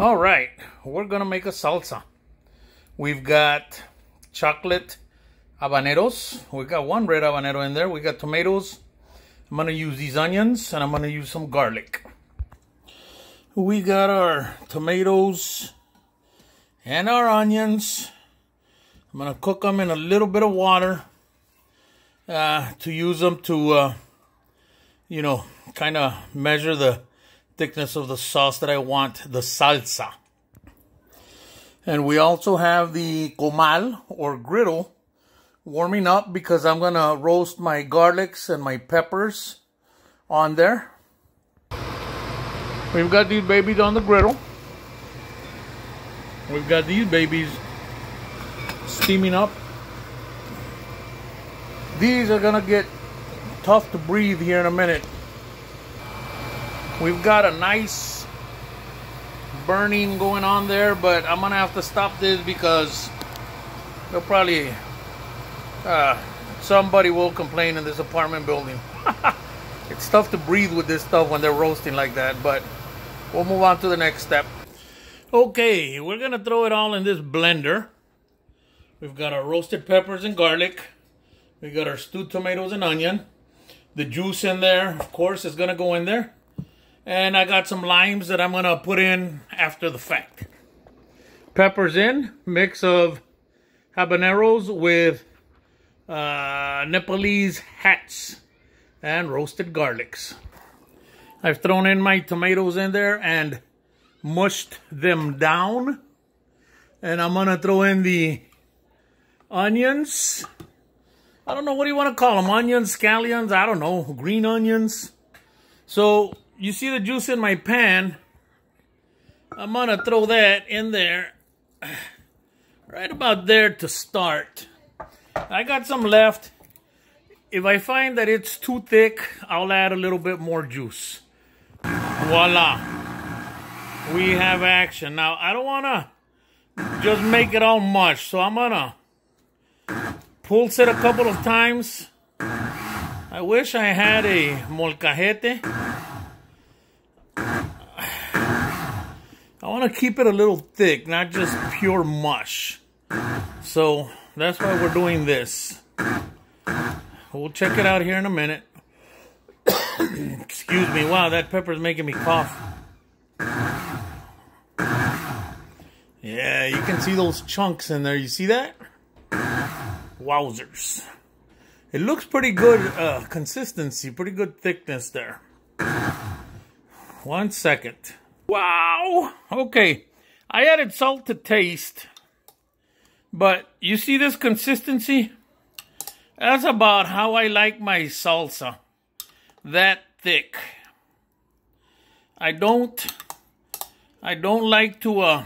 All right, we're gonna make a salsa. We've got chocolate habaneros. We got one red habanero in there. We got tomatoes. I'm gonna use these onions and I'm gonna use some garlic. We got our tomatoes and our onions. I'm gonna cook them in a little bit of water to use them to, kind of measure the thickness of the sauce that I want, the salsa. And we also have the comal or griddle warming up because I'm gonna roast my garlics and my peppers on there. We've got these babies on the griddle. We've got these babies steaming up. These are gonna get tough to breathe here in a minute. We've got a nice burning going on there, but I'm gonna have to stop this because they'll probably somebody will complain in this apartment building. It's tough to breathe with this stuff when they're roasting like that, but we'll move on to the next step. Okay, we're gonna throw it all in this blender. We've got our roasted peppers and garlic. We got our stewed tomatoes and onion. The juice in there, of course, is gonna go in there. And I got some limes that I'm gonna put in after the fact. Peppers in, mix of habaneros with Nepalese hats and roasted garlics. I've thrown in my tomatoes in there and mushed them down. And I'm gonna throw in the onions. I don't know, what do you want to call them? Onions, scallions, I don't know, green onions. So you see the juice in my pan. I'm gonna throw that in there right about there to start. I got some left. If I find that it's too thick, I'll add a little bit more juice. Voila. We have action. Now, I don't wanna just make it all mush, so I'm gonna pulse it a couple of times. I wish I had a molcajete. I want to keep it a little thick, not just pure mush. So that's why we're doing this. We'll check it out here in a minute. Excuse me. Wow, that pepper's making me cough. Yeah, you can see those chunks in there. You see that? Wowzers. It looks pretty good consistency, pretty good thickness there. 1 second. Wow. Okay. I added salt to taste. But you see this consistency? That's about how I like my salsa. That thick. I don't like to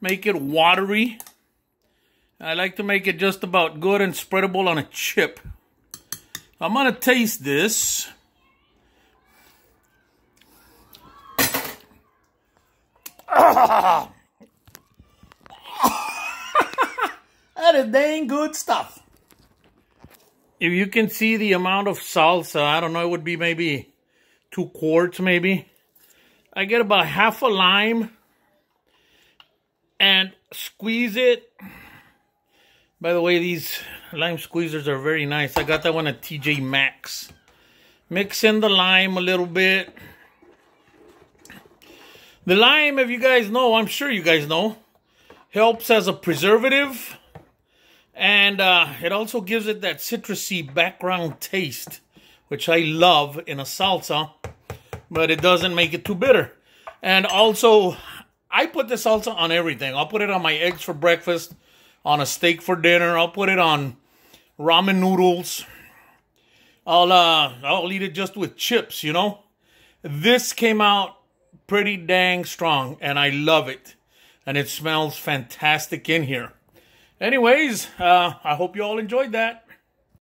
make it watery. I like to make it just about good and spreadable on a chip. I'm gonna taste this. That is dang good stuff. If you can see the amount of salsa, I don't know, it would be maybe 2 quarts maybe. I get about half a lime and squeeze it. By the way, these lime squeezers are very nice. I got that one at TJ Maxx. Mix in the lime a little bit. The lime, if you guys know, I'm sure you guys know, helps as a preservative. And it also gives it that citrusy background taste, which I love in a salsa. But it doesn't make it too bitter. And also, I put the salsa on everything. I'll put it on my eggs for breakfast, on a steak for dinner. I'll put it on ramen noodles. I'll eat it just with chips, you know. This came out pretty dang strong, and I love it. And it smells fantastic in here. Anyways, I hope you all enjoyed that.